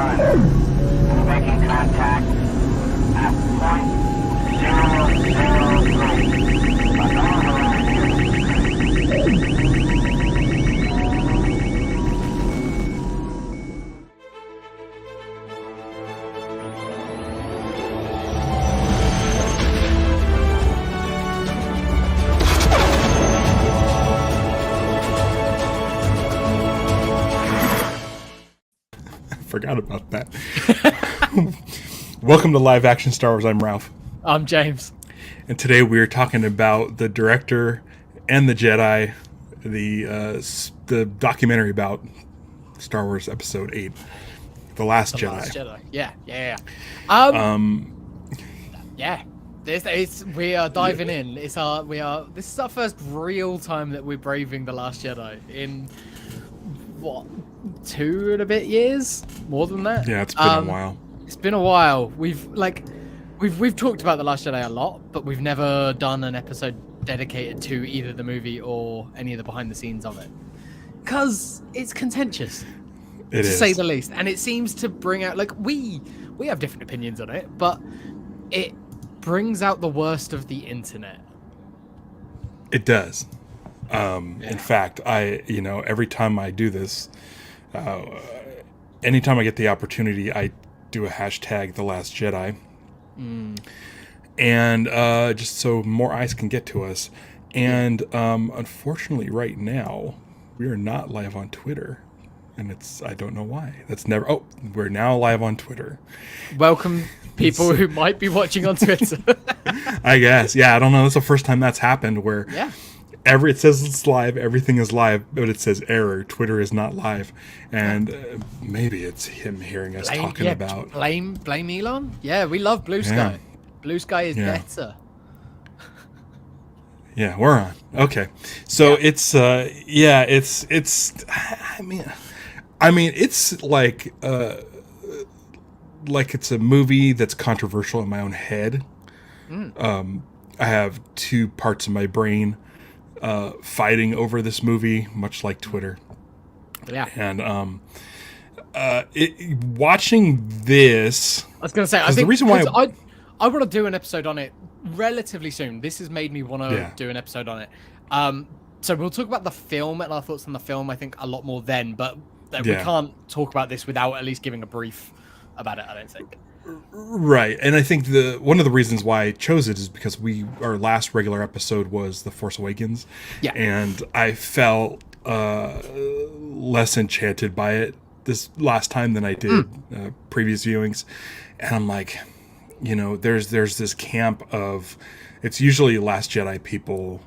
Pathfinder. Making contact at point 003. Unknown Forgot about that. Welcome to Live Action Star Wars. I'm Ralph. I'm James. And today we're talking about the director and the Jedi, the documentary about Star Wars Episode 8, The Last Jedi. Last Jedi. Yeah. Yeah. We are diving in. This is our first real time that we're braving The Last Jedi in what, 2 and a bit years? More than that? Yeah, it's been a while. It's been a while. We've talked about The Last Jedi a lot, but we've never done an episode dedicated to either the movie or any of the behind the scenes of it. Because it's contentious. To say the least. And it seems to bring out, we have different opinions on it, but it brings out the worst of the internet. It does. In fact, every time I do this, anytime I get the opportunity, I do a hashtag The Last Jedi. And just so more eyes can get to us. And unfortunately, right now, we are not live on Twitter. And I don't know why. We're now live on Twitter. Welcome, people who might be watching on Twitter. I guess. Yeah, I don't know. That's the first time that's happened where... Yeah. It says it's live, everything is live, but it says error. Twitter is not live, and maybe it's him hearing us talking about blame Elon. Yeah, we love Blue Sky. Yeah. Blue Sky is better. Yeah, we're on. Okay, so it's I mean it's like it's a movie that's controversial in my own head. I have 2 parts of my brain fighting over this movie, much like Twitter. Yeah. And watching this, I was going to say, I think the reason why I want to do an episode on it relatively soon. This has made me want to do an episode on it. So we'll talk about the film and our thoughts on the film, I think, a lot more then, but we can't talk about this without at least giving a brief about it, I don't think. Right, and I think one of the reasons why I chose it is because our last regular episode was The Force Awakens, and I felt less enchanted by it this last time than I did previous viewings, and I'm like, there's this camp of, it's usually Last Jedi people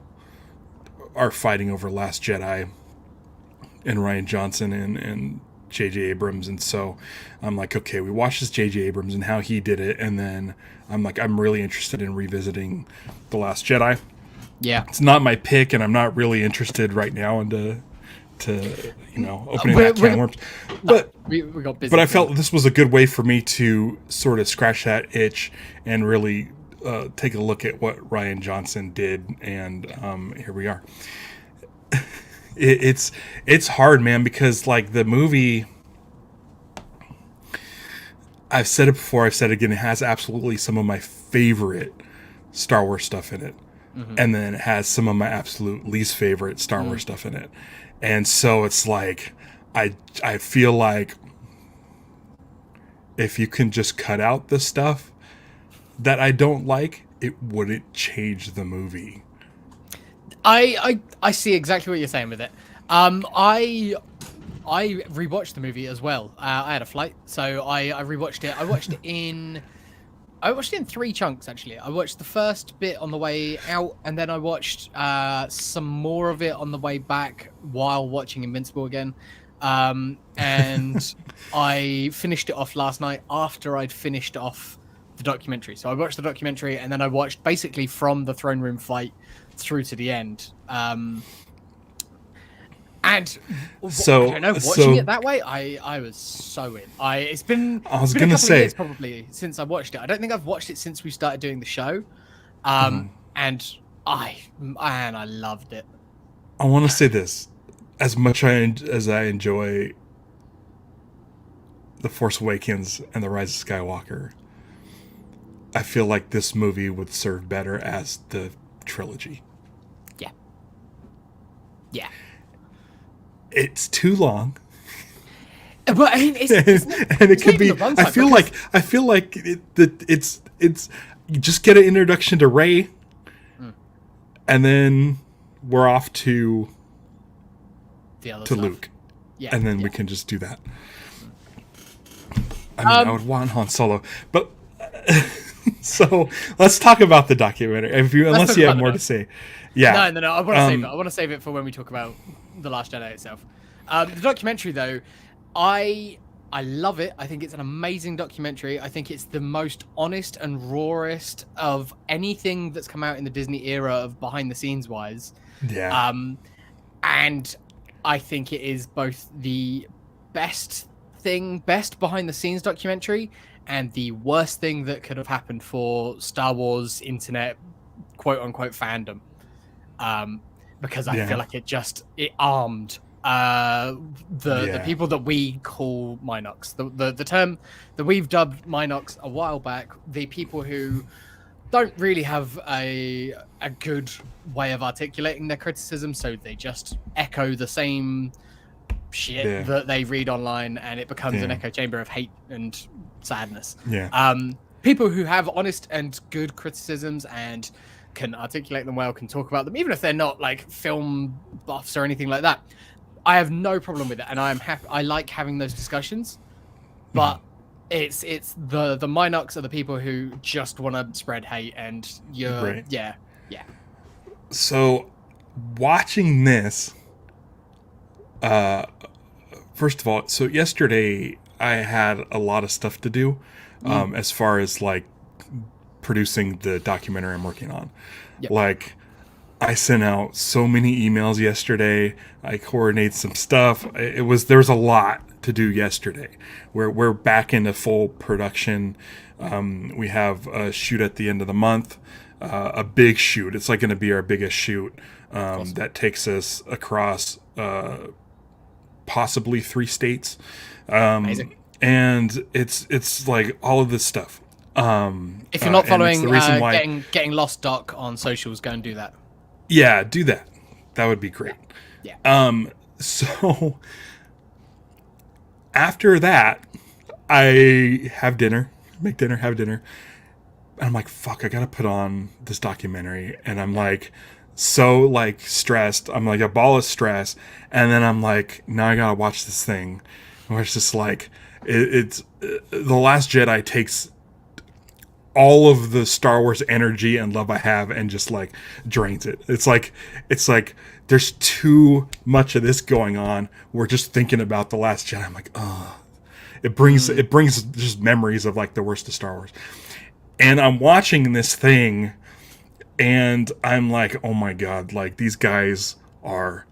are fighting over Last Jedi and Rian Johnson and J.J. Abrams, and so I'm like, okay, we watched this J.J. Abrams and how he did it, and then I'm like, I'm really interested in revisiting The Last Jedi. Yeah. It's not my pick, and I'm not really interested right now into opening that can of worms. But we got busy. But I felt this was a good way for me to sort of scratch that itch and really take a look at what Rian Johnson did, and here we are. It's hard, man, because the movie, I've said it before, I've said it again, it has absolutely some of my favorite Star Wars stuff in it, and then it has some of my absolute least favorite Star Wars stuff in it, and so it's like I feel like if you can just cut out the stuff that I don't like, it wouldn't change the movie. I see exactly what you're saying with it. I rewatched the movie as well. I had a flight, so I rewatched it. I watched it in 3 chunks, actually. I watched the first bit on the way out, and then I watched some more of it on the way back while watching Invincible again. And I finished it off last night after I'd finished off the documentary. So I watched the documentary, and then I watched basically from the throne room fight through to the end. And so, I don't know, watching it that way, I was so in. It's been a couple of years probably since I watched it. I don't think I've watched it since we started doing the show. And I loved it. I want to say this. As much as I enjoy The Force Awakens and The Rise of Skywalker, I feel like this movie would serve better as the trilogy. Yeah. Yeah. It's too long. But I mean, and it could be. I feel like it's you just get an introduction to Rey, and then we're off to Luke, and then we can just do that. I mean, I would want Han Solo, but so let's talk about the documentary. Unless you have more to say, yeah. No. I want to save it. I want to save it for when we talk about The Last Jedi itself. The documentary, though, I love it. I think it's an amazing documentary. I think it's the most honest and rawest of anything that's come out in the Disney era of behind the scenes wise. Yeah. And I think it is both the best behind the scenes documentary and the worst thing that could have happened for Star Wars internet quote unquote fandom. Because I feel like it armed the people that we call Minox. The term that we've dubbed Minox a while back, the people who don't really have a good way of articulating their criticism, so they just echo the same shit that they read online, and it becomes an echo chamber of hate and sadness. People who have honest and good criticisms and can articulate them well, can talk about them, even if they're not like film buffs or anything like that, I have no problem with it, and I'm happy. I like having those discussions, but it's the Minox are the people who just want to spread hate, and yeah. So, watching this, first of all, so yesterday I had a lot of stuff to do, as far as like producing the documentary I'm working on. Like, I sent out so many emails yesterday. I coordinated some stuff. There was a lot to do yesterday. We're back into full production. We have a shoot at the end of the month, a big shoot. It's like going to be our biggest shoot that takes us across possibly 3 states. Amazing. And it's like all of this stuff. If you're not following getting Lost Doc on socials, go and do that. Yeah, do that. That would be great. Yeah. So after that, I have dinner, have dinner. And I'm like, fuck, I gotta put on this documentary. And I'm like, so like stressed. I'm like a ball of stress. And then I'm like, now I gotta watch this thing. Where it's just like, it's The Last Jedi takes all of the Star Wars energy and love I have and just like drains it. It's like there's too much of this going on. We're just thinking about The Last Jedi. I'm like, oh, it brings just memories of like the worst of Star Wars. And I'm watching this thing and I'm like, oh my God, like these guys are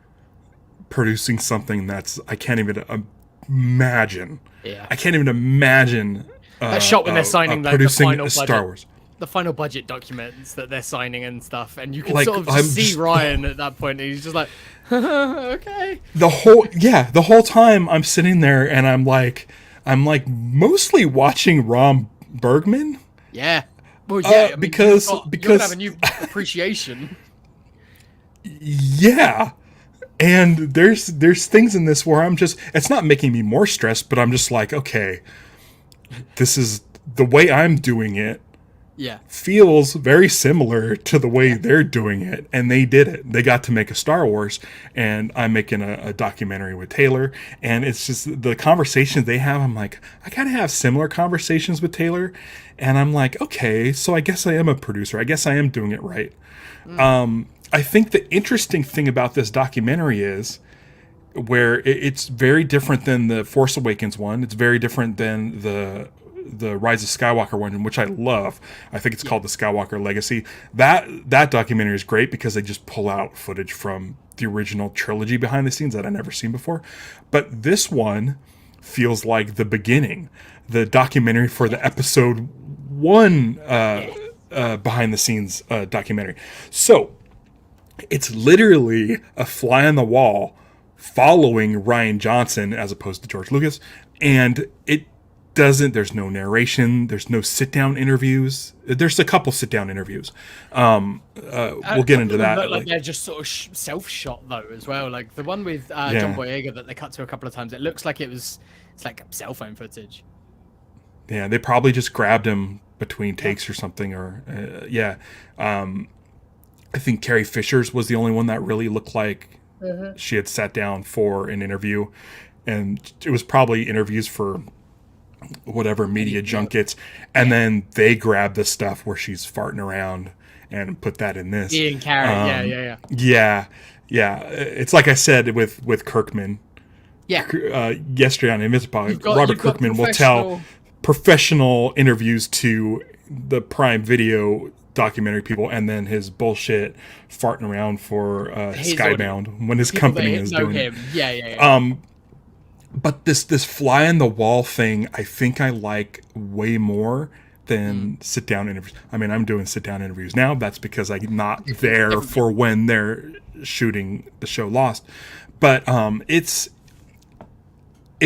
producing something that's, I can't even imagine. Yeah. I can't even imagine that shot when they're signing the final Star budget, Wars. the final budget documents that they're signing and stuff, and you can Like, sort of just see Ryan at that point, and he's just like, okay. The whole time I'm sitting there and I'm like mostly watching Ron Bergman. Yeah. Well, yeah, I mean, because you're have a new appreciation. Yeah. And there's things in this where it's not making me more stressed, but I'm just like, okay, this is the way I'm doing it. Yeah. Feels very similar to the way they're doing it. And they did it. They got to make a Star Wars, and I'm making a documentary with Taylor. And it's just the conversations they have. I'm like, I kind of have similar conversations with Taylor. And I'm like, okay, so I guess I am a producer. I guess I am doing it right. I think the interesting thing about this documentary is where it's very different than the Force Awakens one. It's very different than the Rise of Skywalker one, which I love. I think it's called The Skywalker Legacy. That documentary is great because they just pull out footage from the original trilogy behind the scenes that I've never seen before. But this one feels like the beginning, the documentary for the episode 1 behind the scenes documentary. So it's literally a fly on the wall following Rian Johnson as opposed to George Lucas, and there's no narration, there's no sit down interviews. There's a couple sit down interviews. We'll get into that. Look like they're just sort of self shot though as well. Like the one with John Boyega that they cut to a couple of times, it looks like it's like cell phone footage. Yeah, they probably just grabbed him between takes or something. Or I think Carrie Fisher's was the only one that really looked like she had sat down for an interview, and it was probably interviews for whatever media junkets, and then they grabbed the stuff where she's farting around and put that in this. Ian Carrot, yeah. It's like I said with Kirkman. Yeah. Yesterday on Invincible, Robert Kirkman will tell professional interviews to the Prime Video documentary people, and then his bullshit farting around for Skybound when his company is doing him. it. Yeah. But this fly in the wall thing, I think I like way more than sit down interviews. I mean, I'm doing sit down interviews now. That's because I'm not there for when they're shooting the show Lost. But it's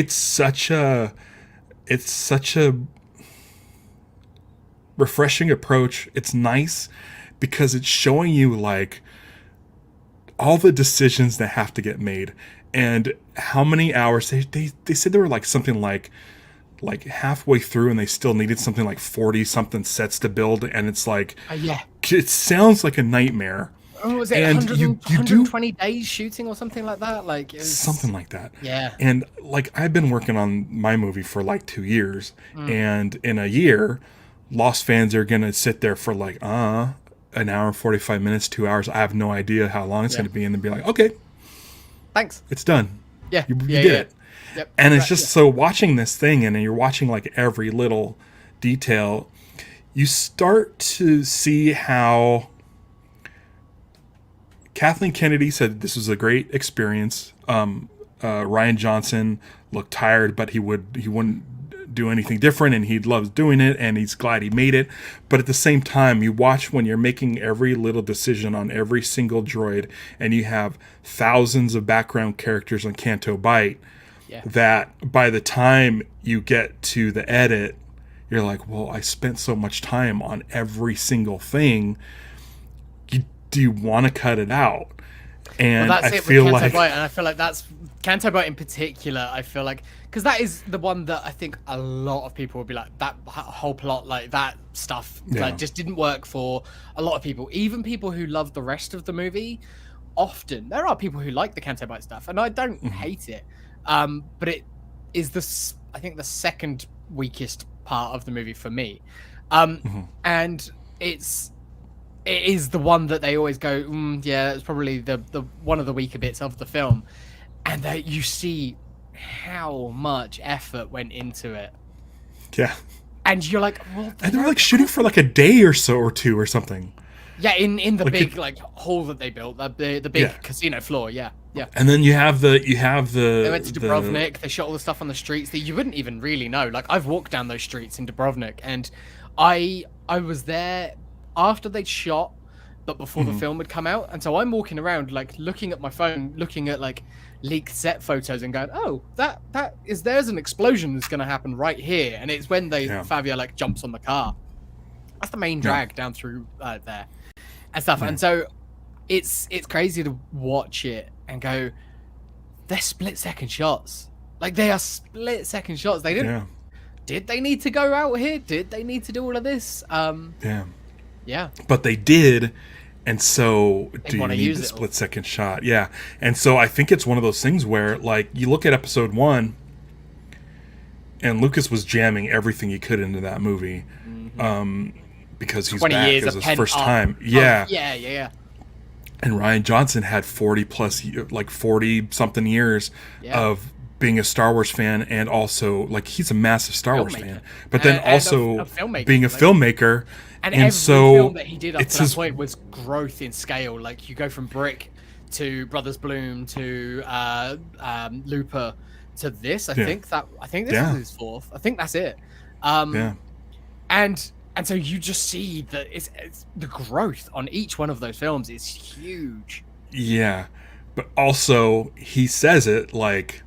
such a refreshing approach. It's nice because it's showing you like all the decisions that have to get made and how many hours they said there were like something like halfway through and they still needed something like 40 something sets to build, and it's like it sounds like a nightmare. Oh, was it 120 days shooting or something like that? Like it was... something like that. Yeah. And like I've been working on my movie for like 2 years, and in a year, Lost fans are gonna sit there for like an hour and 45 minutes, 2 hours. I have no idea how long it's gonna be, and then be like, okay, thanks, it's done. Yeah, you did it. Yep. And it's just so watching this thing, and you're watching like every little detail, you start to see how Kathleen Kennedy said this was a great experience. Ryan Johnson looked tired, but he wouldn't do anything different, and he loves doing it, and he's glad he made it. But at the same time, you watch when you're making every little decision on every single droid, and you have thousands of background characters on Canto Bight, that by the time you get to the edit, you're like, well, I spent so much time on every single thing. Do you want to cut it out? And well, that's I it feel with Canto like Bight, and I feel like that's Canto Bight in particular. I feel like because that is the one that I think a lot of people would be like, that whole plot, like that stuff, like just didn't work for a lot of people. Even people who love the rest of the movie. Often there are people who like the Canto Bight stuff, and I don't hate it. But it is I think the second weakest part of the movie for me, and it is the one that they always go, yeah, it's probably the one of the weaker bits of the film, and that you see how much effort went into it. Yeah, and you're like, well, and they're like shooting for like a day or so or two or something. Yeah, in the like big like hall that they built, the big casino floor. Yeah. And then you have the. They went to Dubrovnik. They shot all the stuff on the streets that you wouldn't even really know. Like I've walked down those streets in Dubrovnik, and I was there after they'd shot, but before the film had come out. And so I'm walking around, like looking at my phone, looking at like leaked set photos, and going, "Oh, there's an explosion that's going to happen right here." And it's when Fabio like jumps on the car. That's the main drag down through there and stuff. And so it's crazy to watch it and go, they're split-second shots. Like they are split-second shots. They didn't. Did they need to go out here? Did they need to do all of this? Yeah. But they did, and so do you need the split-second shot? Yeah. And so I think it's one of those things where, like, you look at episode 1, and Lucas was jamming everything he could into that movie, because he's back as his first time. Yeah. And Ryan Johnson had 40 something years of being a Star Wars fan, and also like he's a massive Star Wars fan, but then also being a filmmaker. And every film that he did up to that point was growth in scale. Like you go from Brick to Brothers Bloom to Looper to this. I think this is his fourth. I think that's it. And so you just see that it's the growth on each one of those films is huge. Yeah, but also he says it like,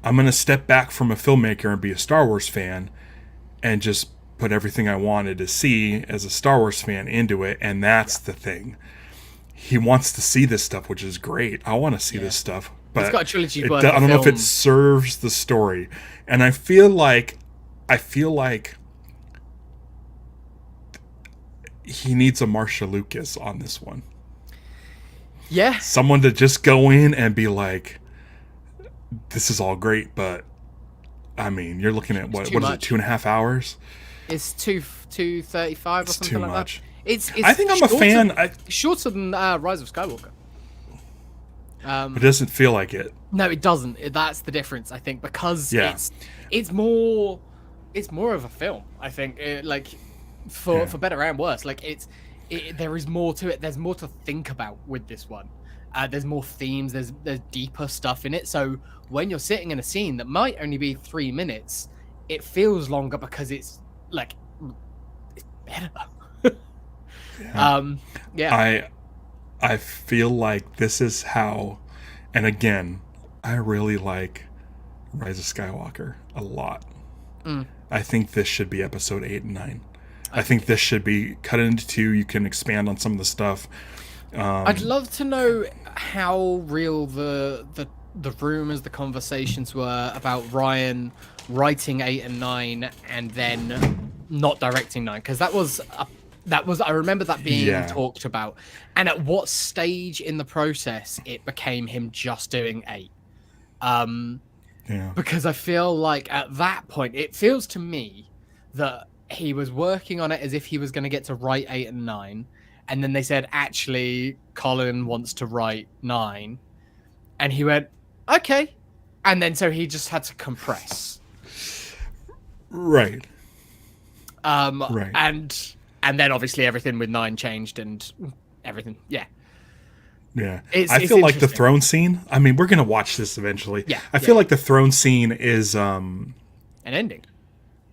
I'm going to step back from a filmmaker and be a Star Wars fan and just put everything I wanted to see as a Star Wars fan into it. And that's the thing. He wants to see this stuff, which is great. I want to see this stuff. But it's got a trilogy worth I don't know if it film. serves the story. And I feel like he needs a Marsha Lucas on this one. Yeah. Someone to just go in and be like, this is all great, but I mean, you're looking at what is it, 2.5 hours? It's 2:35 or something too like much. that. It's I think I'm a fan. Shorter than Rise of Skywalker. It doesn't feel like it. No, it doesn't. That's the difference, I think, because it's more of a film. I think, for better and worse. Like there is more to it. There's more to think about with this one. There's more themes. There's deeper stuff in it. So when you're sitting in a scene that might only be 3 minutes, it feels longer because it's better. I feel like this is how, and again, I really like Rise of Skywalker a lot. I think this should be episode 8 and 9. I think this should be cut into 2. You can expand on some of the stuff. I'd love to know how real the rumors, the conversations were about Ryan writing 8 and 9 and then not directing 9, because that was I remember that being talked about, and at what stage in the process it became him just doing 8. Because I feel like at that point it feels to me that he was working on it as if he was going to get to write 8 and 9, and then they said, actually, Colin wants to write 9, and he went, okay, and then so he just had to compress. Right. Right. And then obviously everything with 9 changed and everything. Yeah. Yeah. I feel like the throne scene, I mean, we're going to watch this eventually. Yeah. I feel like the throne scene is an ending.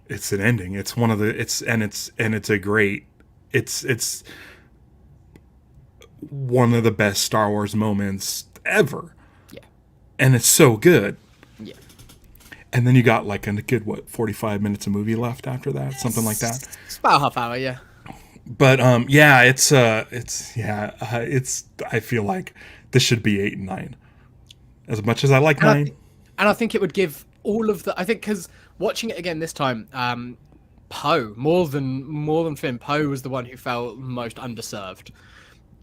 It's an ending. It's one of the it's a great it's one of the best Star Wars moments ever. Yeah. And it's so good. Yeah. And then you got like a good 45 minutes of movie left after that, something like that. It's about a half hour, yeah. But I feel like this should be 8 and 9. As much as I like 9. And I think it would give all of the, I think, because watching it again this time, Poe, more than Finn, Poe was the one who felt most underserved.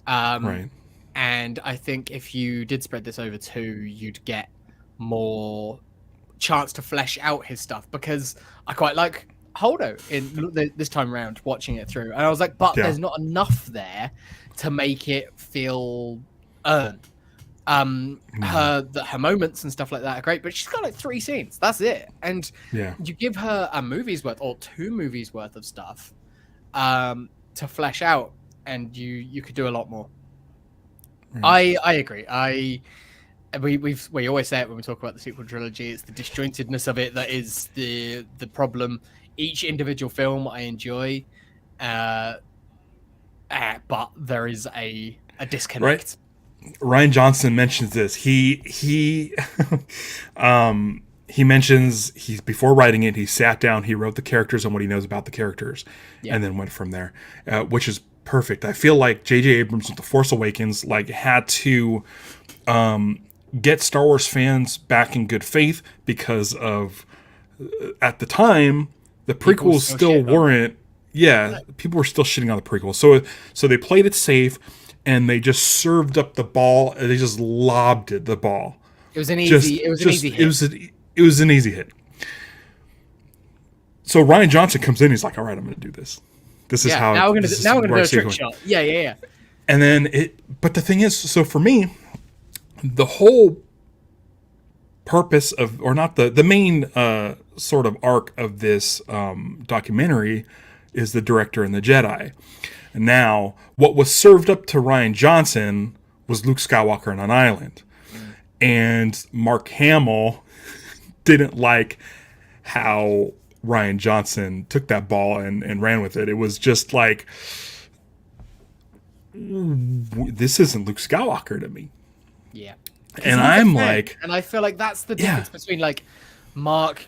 Right. And I think if you did spread this over 2, you'd get more chance to flesh out his stuff, because I quite like Holdo in this time around watching it through, and I was like, but there's not enough there to make it feel earned. Her moments and stuff like that are great, but she's got like 3 scenes. That's it, and you give her a movie's worth or 2 movies worth of stuff to flesh out, and you could do a lot more. I agree. We always say it when we talk about the sequel trilogy. It's the disjointedness of it that is the problem. Each individual film I enjoy, but there is a disconnect. Right. Ryan Johnson mentions this. He mentions before writing it, he sat down, he wrote the characters and what he knows about the characters, and then went from there, which is perfect. I feel like J.J. Abrams with The Force Awakens had to get Star Wars fans back in good faith, because of at the time the prequels still weren't. People were still shitting on the prequels, so they played it safe and they just served up the ball. They just lobbed the ball. It was an easy. It was an easy hit. It was an easy hit. So Ryan Johnson comes in. He's like, "All right, I'm going to do this. This is how. Now we're going to do a trick shot. Yeah. And then But the thing is, so for me, the whole purpose of, or not the main sort of arc of this documentary is the director and the Jedi. Now, what was served up to Ryan Johnson was Luke Skywalker on an island. And Mark Hamill didn't like how Ryan Johnson took that ball and ran with it. It was just like, this isn't Luke Skywalker to me. Yeah. And I'm like, and I feel like that's the difference between like Mark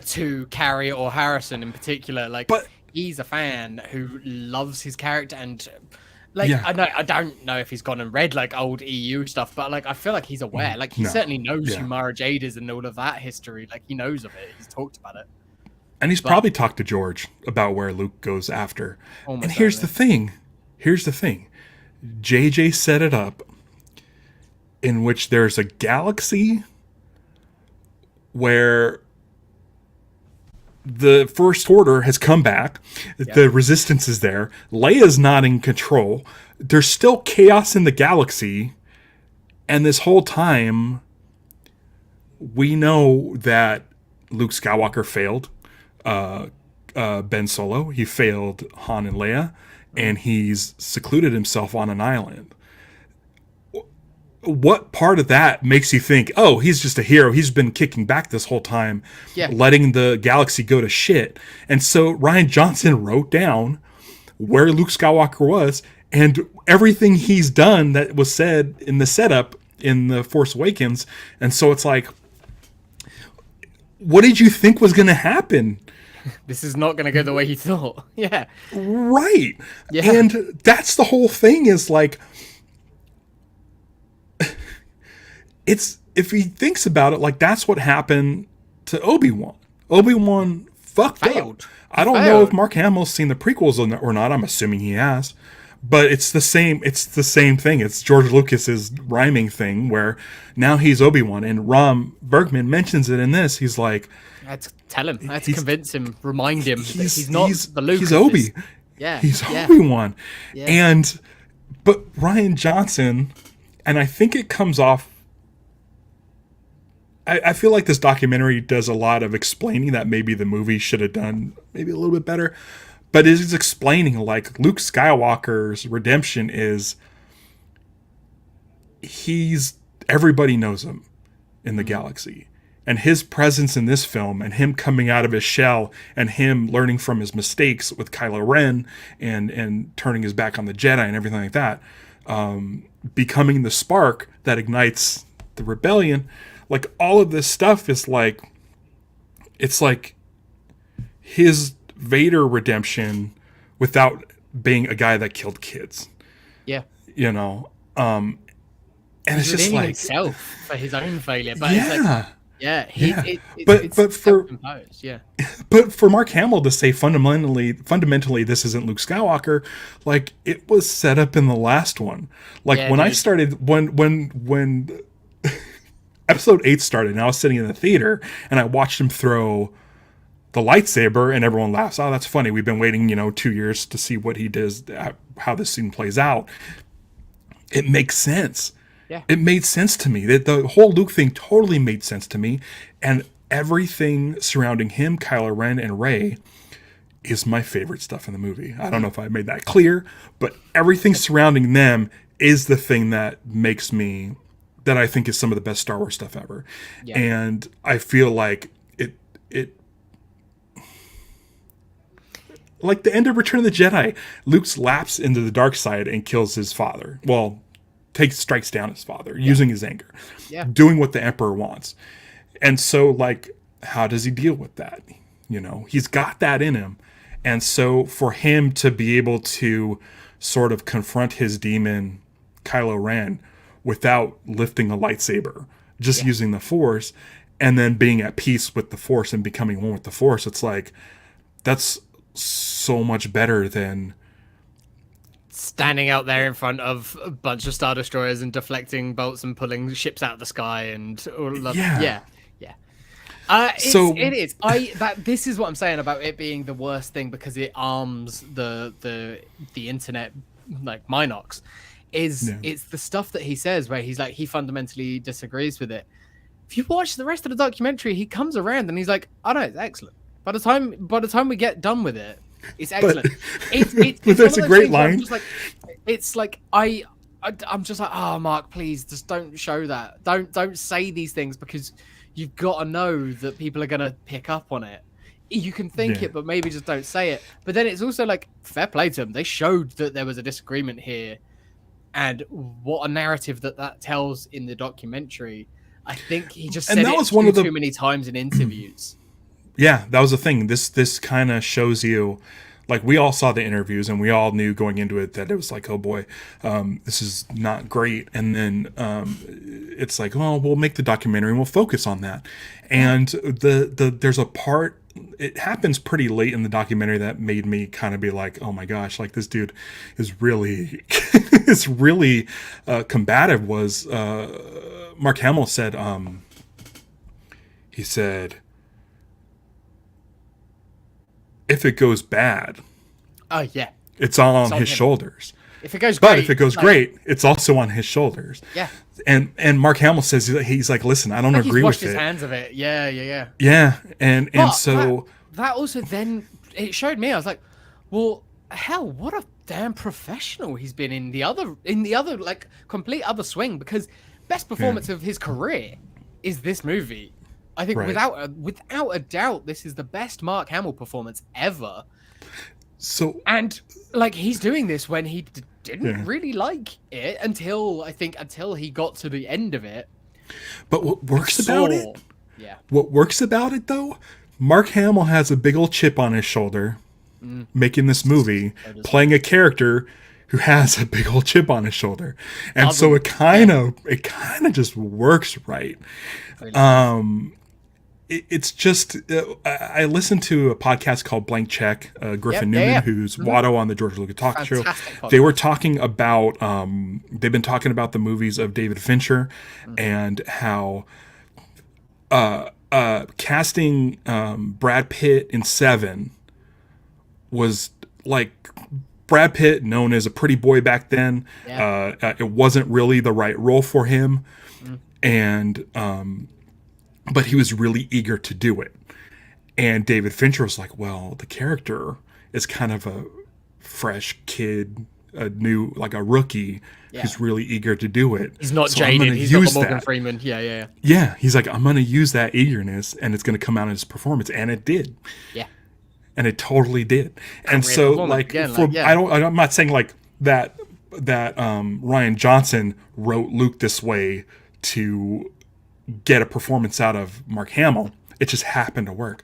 to Carrie or Harrison in particular. Like, but he's a fan who loves his character, and like Yeah. I don't know if he's gone and read like old EU stuff, but like I feel like he's aware. Like, he No. certainly knows Yeah. who Mara Jade is and all of that history. Like, he knows of it. He's talked about it. And he's probably talked to George about where Luke goes after. Almost And here's certainly. the thing. JJ set it up in which there's a galaxy where the First Order has come back. The Resistance is there. Leia's not in control. There's still chaos in the galaxy. And this whole time, we know that Luke Skywalker failed Ben Solo. He failed Han and Leia. And he's secluded himself on an island. What part of that makes you think, oh, he's just a hero? He's been kicking back this whole time, letting the galaxy go to shit. And so Ryan Johnson wrote down where Luke Skywalker was and everything he's done that was said in the setup in The Force Awakens. And so it's like, what did you think was going to happen? This is not going to go the way you thought. Yeah. Right. Yeah. And that's the whole thing is like, it's, if he thinks about it, like that's what happened to Obi-Wan. Obi-Wan failed up. I don't know if Mark Hamill's seen the prequels or not. I'm assuming he has. But it's the same thing. It's George Lucas's rhyming thing where now he's Obi-Wan, and Ron Bergman mentions it in this. He's like, I had to tell him. I had to convince him, remind him that he's not the Luke. He's Obi. Yeah. He's Obi-Wan. Yeah. But Ryan Johnson, and I think it comes off, I feel like this documentary does a lot of explaining that maybe the movie should have done maybe a little bit better. But it is explaining like Luke Skywalker's redemption is everybody knows him in the galaxy. And his presence in this film and him coming out of his shell and him learning from his mistakes with Kylo Ren and turning his back on the Jedi and everything like that, becoming the spark that ignites the rebellion. Like all of this stuff is like, it's like his Vader redemption without being a guy that killed kids. Yeah. You know? And it's just like himself for his own failure. But yeah. It's self-imposed, But for Mark Hamill to say fundamentally this isn't Luke Skywalker, like it was set up in the last one. Like when I started when episode 8 started and I was sitting in the theater and I watched him throw the lightsaber and everyone laughs. Oh, that's funny. We've been waiting, 2 years to see what he does, how this scene plays out. It makes sense. Yeah. It made sense to me. That the whole Luke thing totally made sense to me. And everything surrounding him, Kylo Ren and Rey, is my favorite stuff in the movie. I don't know if I made that clear, but everything surrounding them is the thing that that I think is some of the best Star Wars stuff ever. Yeah. And I feel like it like the end of Return of the Jedi, Luke's lapse into the dark side and kills his father. Well, strikes down his father using his anger, doing what the Emperor wants. And so like, how does he deal with that? He's got that in him. And so for him to be able to sort of confront his demon, Kylo Ren, without lifting a lightsaber, just using the Force, and then being at peace with the Force and becoming one with the Force, it's like, that's so much better than standing out there in front of a bunch of Star Destroyers and deflecting bolts and pulling ships out of the sky and all of that. It is. This is what I'm saying about it being the worst thing because it arms the internet like Minox. It's the stuff that he says where he's like he fundamentally disagrees with it. If you watch the rest of the documentary, he comes around and he's like, "Oh no, it's excellent." By the time we get done with it, it's excellent. But there's a great line. I'm just like, oh, Mark, please, just don't show that. Don't say these things because you've got to know that people are gonna pick up on it. You can think it, but maybe just don't say it. But then it's also like fair play to them. They showed that there was a disagreement here. and what a narrative that tells in the documentary. I think he just And said that it was one of the too many times in interviews. Yeah, that was the thing. This kind of shows you, like, we all saw the interviews and we all knew going into it that it was like, oh boy, this is not great. And then it's like, oh, we'll make the documentary and we'll focus on that. And there's a part. It happens pretty late in the documentary that made me kind of be like, oh my gosh, like this dude is really is really combative. Was Mark Hamill said, he said, if it goes bad, Oh yeah, it's all on on his him. shoulders. if it goes But great, if it goes like, great, it's also on his shoulders. yeah, And Mark Hamill says, he's like, listen, I don't like he's agree washed with his it. hands of it. Yeah. Yeah, and But so that also then it showed me. I was like, well, hell, what a damn professional he's been in the other like complete other swing, because best performance of his career is this movie. I think Right. without a doubt, this is the best Mark Hamill performance ever. so And like he's doing this when he didn't Yeah. really like it until he got to the end of it. but what works about Saw- it? Yeah. What works about it though? Mark Hamill has a big old chip on his shoulder, making this movie, playing a character who has a big old chip on his shoulder, and so it kind of just works right. It's just I listened to a podcast called Blank Check, Griffin Yep, yeah, Newman, yeah. who's Watto on the George Lucas Talk Show. Fantastic podcast. They were talking about they've been talking about the movies of David Fincher and how casting Brad Pitt in Seven was like Brad Pitt, known as a pretty boy back then. Yeah. It wasn't really the right role for him, and but he was really eager to do it. And David Fincher was like, well, the character is kind of a fresh kid, a rookie who's really eager to do it. He's not So I'm jaded. gonna He's not use the Morgan that. Freeman. Yeah. Yeah, he's like, I'm going to use that eagerness and it's going to come out in his performance. And it did. Yeah. And it totally did. And Great so performance. like, Again, for, like, yeah. I'm not saying like that Ryan Johnson wrote Luke this way to get a performance out of Mark Hamill. It just happened to work.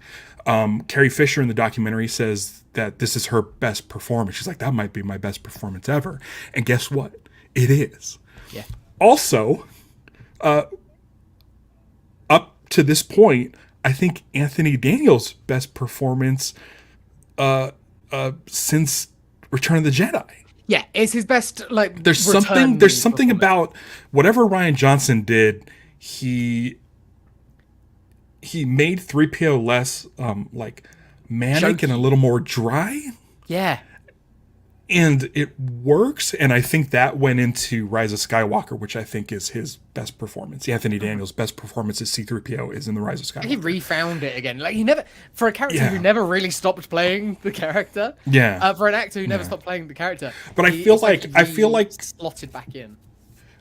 Carrie Fisher in the documentary says that this is her best performance. She's like, that might be my best performance ever. And guess what? It is. Yeah. Also, up to this point, I think Anthony Daniels' best performance since Return of the Jedi. Yeah, it's his best like There's return something performance. about whatever Ryan Johnson did, he made 3PO less like manic and a little more dry. Yeah. And it works, and I think that went into Rise of Skywalker, which I think is his best performance. Anthony Daniels' best performance as C-3PO is in the Rise of Skywalker. He refound it again. Like he never, for a character Yeah. who never really stopped playing the character. Yeah. For an actor who never stopped playing the character. But I feel like slotted back in.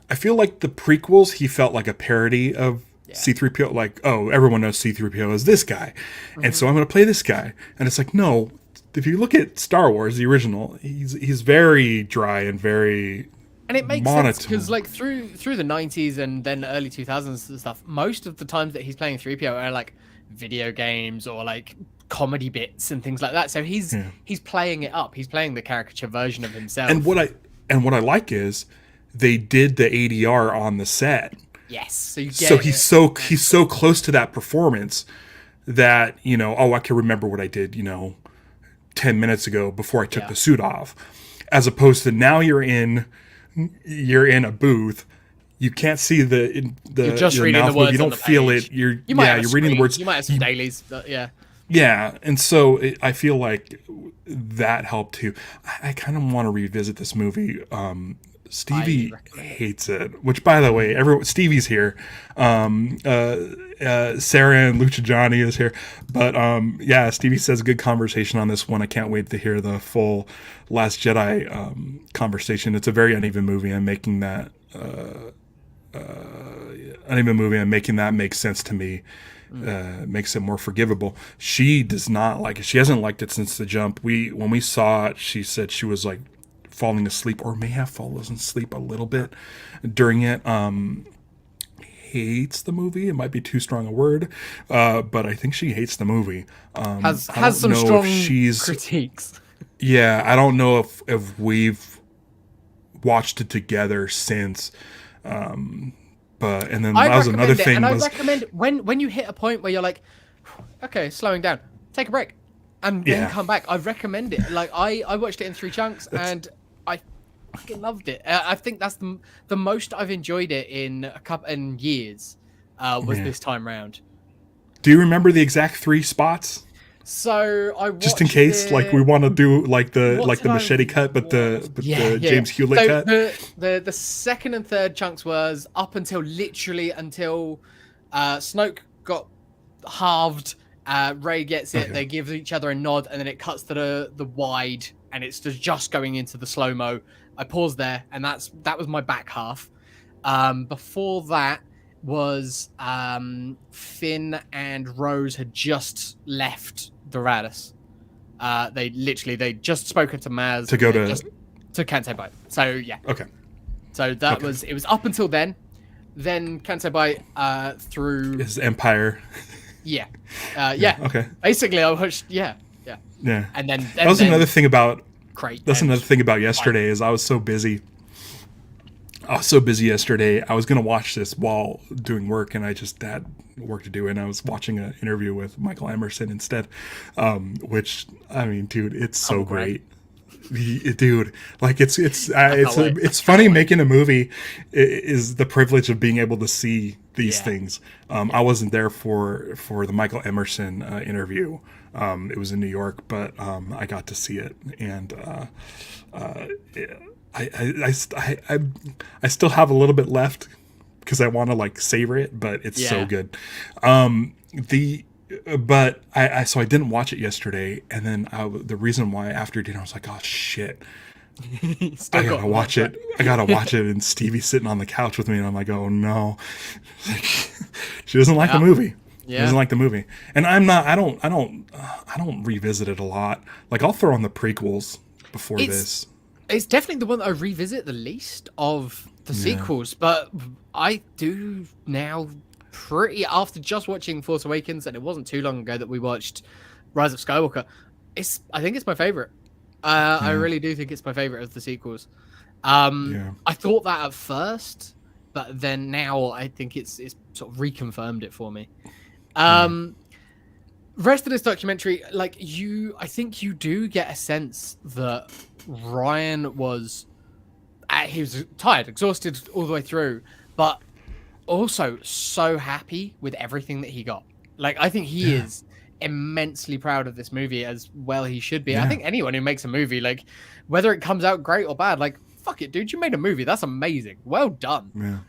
I feel like the prequels, he felt like a parody of C-3PO. Like, oh, everyone knows C-3PO as this guy, and so I'm going to play this guy. And it's like, no. If you look at Star Wars, the original, he's very dry and very And it makes monotone. sense because like through the 90s and then early 2000s and stuff, most of the times that he's playing 3PO are like video games or like comedy bits and things like that. So he's playing it up. He's playing the caricature version of himself. And what I like is they did the ADR on the set. yes, so you get So he's so close to that performance that, you know, oh, I can remember what I did, you know, 10 minutes ago before I took the suit off, as opposed to now you're in a booth, you can't see the You're just your reading mouth the move, words you don't on the feel page. it, you're You might have a you're reading the screen, words, You might have some dailies, but yeah. yeah, and so I feel like that helped too. I kind of want to revisit this movie. Stevie hates it, which, by the way, Stevie's here. Sarah and Lucha Johnny is here, but yeah, Stevie says good conversation on this one. I can't wait to hear the full Last Jedi conversation. It's a very uneven movie. I'm making that make sense to me. Makes it more forgivable. She does not like it. She hasn't liked it since the jump. When we saw it, she said she was like falling asleep, or may have fallen asleep a little bit during it. Hates the movie. It might be too strong a word, but I think she hates the movie. Has I don't some know strong if she's critiques. Yeah, I don't know if we've watched it together since. But and then I that was another recommend it, thing and I was recommend when you hit a point where you're like, okay, slowing down, take a break, and then Yeah. come back. I recommend it. Like I watched it in 3 chunks, and I fucking loved it. I think that's the most I've enjoyed it in a couple in years. Was Yeah. this time round. Do you remember the exact 3 spots? So I watched Just in case, like we want to do like the What did machete I cut, but the Yeah. James Hewlett So cut. the second and third chunks was up until literally until Snoke got halved. Rey gets it. Okay. They give each other a nod, and then it cuts to the wide, and it's just going into the slow mo. I paused there, and that was my back half. Before that was Finn and Rose had just left Doradus. They just spoken to Maz To go to Kansai Bight. So yeah. Okay. So that was it was up until then. Then Kansai Bight through His Empire. yeah. Yeah. Okay. Basically I watched yeah. Yeah. And then That was another thing about great. That's another thing about yesterday is I was so busy. I was so busy yesterday. I was gonna watch this while doing work, and I just had work to do, and I was watching an interview with Michael Emerson instead. Which I mean, dude, it's so great. Dude, like it's funny making a movie is the privilege of being able to see these things. I wasn't there for the Michael Emerson interview. It was in New York, but I got to see it, and I still have a little bit left because I want to like savor it, but it's so good. But I so I didn't watch it yesterday, and then the reason why after dinner I was like, oh shit, I gotta watch it. I gotta watch it, and Stevie's sitting on the couch with me, and I'm like, oh no, she doesn't like the movie. She doesn't like the movie, and I'm not. I don't revisit it a lot. Like I'll throw on the prequels before this. It's definitely the one that I revisit the least of the sequels, but I do now pretty after just watching Force Awakens, and it wasn't too long ago that we watched Rise of Skywalker. I think it's my favorite. I really do think it's my favorite of the sequels. I thought that at first, but then now I think it's sort of reconfirmed it for me. Rest of this documentary, like I think you do get a sense that Ryan was he was tired, exhausted all the way through, but also so happy with everything that he got. Like I think he is immensely proud of this movie, as well he should be. I think anyone who makes a movie, like whether it comes out great or bad, like fuck it, dude, you made a movie. That's amazing. Well done.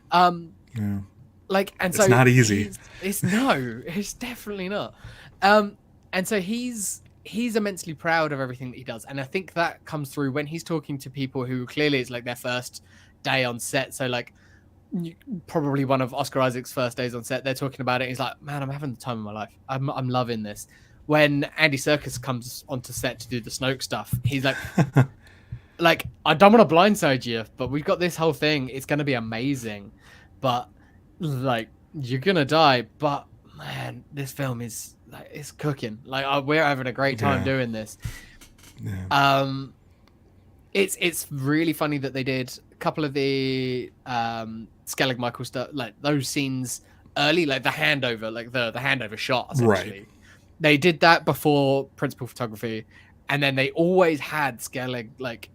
Like, and so it's not easy. It's definitely not. And so he's immensely proud of everything that he does, and I think that comes through when he's talking to people who clearly it's like their first day on set. So like probably one of Oscar Isaac's first days on set, they're talking about it. He's like, man, I'm having the time of my life. I'm loving this. When Andy Serkis comes onto set to do the Snoke stuff, he's like, like I don't want to blindside you, but we've got this whole thing. It's going to be amazing, but like you're gonna die. But man, this film is like it's cooking. Like we're having a great time doing this. It's really funny that they did a couple of the Skellig Michael stuff, like those scenes early, like the handover, like the handover shot essentially. Right. They did that before principal photography, and then they always had Skellig like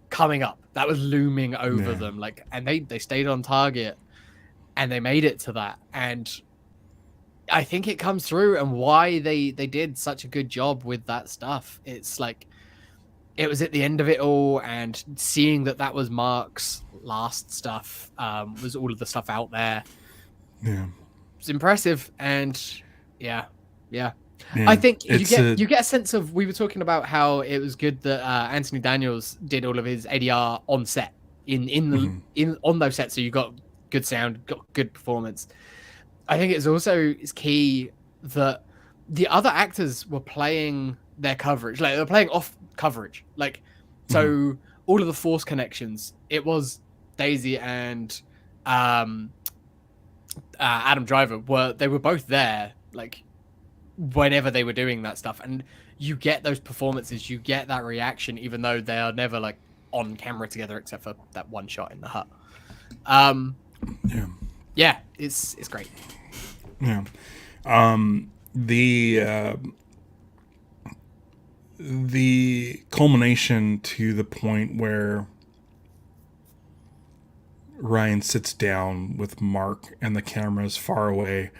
coming up. That was looming over them, like, and they stayed on target, and they made it to that. And I think it comes through, and why they did such a good job with that stuff. It's like it was at the end of it all, and seeing that was Mark's last stuff, was all of the stuff out there. Yeah, it's impressive, and yeah. I think you get a sense of, we were talking about how it was good that Anthony Daniels did all of his ADR on set on those sets, so you got good sound, got good performance. I think it's key that the other actors were playing their coverage, like they were playing off coverage, like so all of the Force connections. It was Daisy and Adam Driver were both there, like whenever they were doing that stuff, and you get those performances, you get that reaction, even though they are never like on camera together, except for that one shot in the hut. Yeah. Yeah, it's great. Yeah. The culmination to the point where Ryan sits down with Mark and the camera's far away.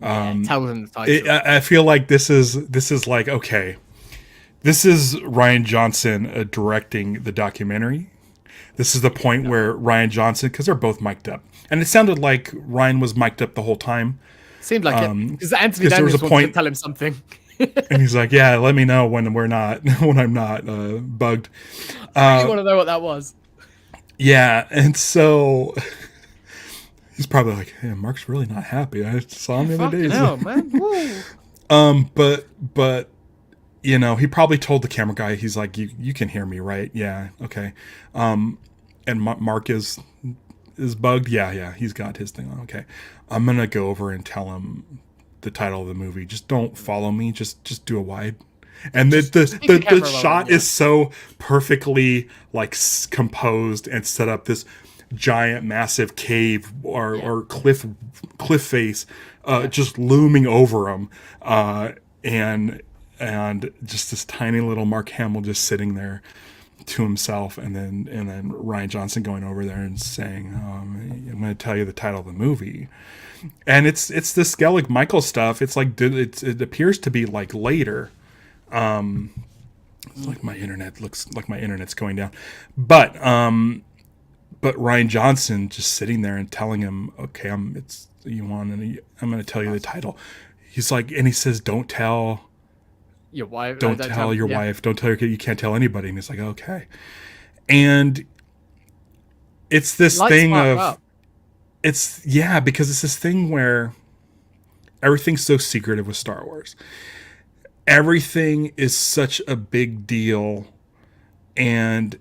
Tell them the title. I feel like this is like, okay, this is Ryan Johnson directing the documentary. This is the point where Ryan Johnson, because they're both mic'd up, and it sounded like Ryan was mic'd up the whole time. Seemed like it, because Anthony there was Daniels a wanted point to tell him something. and he's like, "Yeah, let me know when I'm not bugged." You want to know what that was? Yeah, and so he's probably like, "Hey, Mark's really not happy. I saw him the other day." Hell, man. Woo. But you know, he probably told the camera guy, he's like, "You can hear me, right? Yeah, okay." And Mark is bugged. Yeah, he's got his thing on. Okay, I'm gonna go over and tell him the title of the movie. Just don't follow me. Just do a wide. And the shot is so perfectly like composed and set up, this giant massive cave or cliff face just looming over him, and just this tiny little Mark Hamill just sitting there to himself, and then Ryan Johnson going over there and saying, "I'm going to tell you the title of the movie." And it's the Skellig Michael stuff. It's like it appears to be like later. Like my internet looks like my internet's going down, but Ryan Johnson just sitting there and telling him, "Okay, I'm going to tell you the title." He's like, and he says, "Don't tell your wife. Don't tell your wife. Don't tell your kid. You can't tell anybody." And he's like, "Okay." And it's this thing of, because it's this thing where everything's so secretive with Star Wars. Everything is such a big deal, and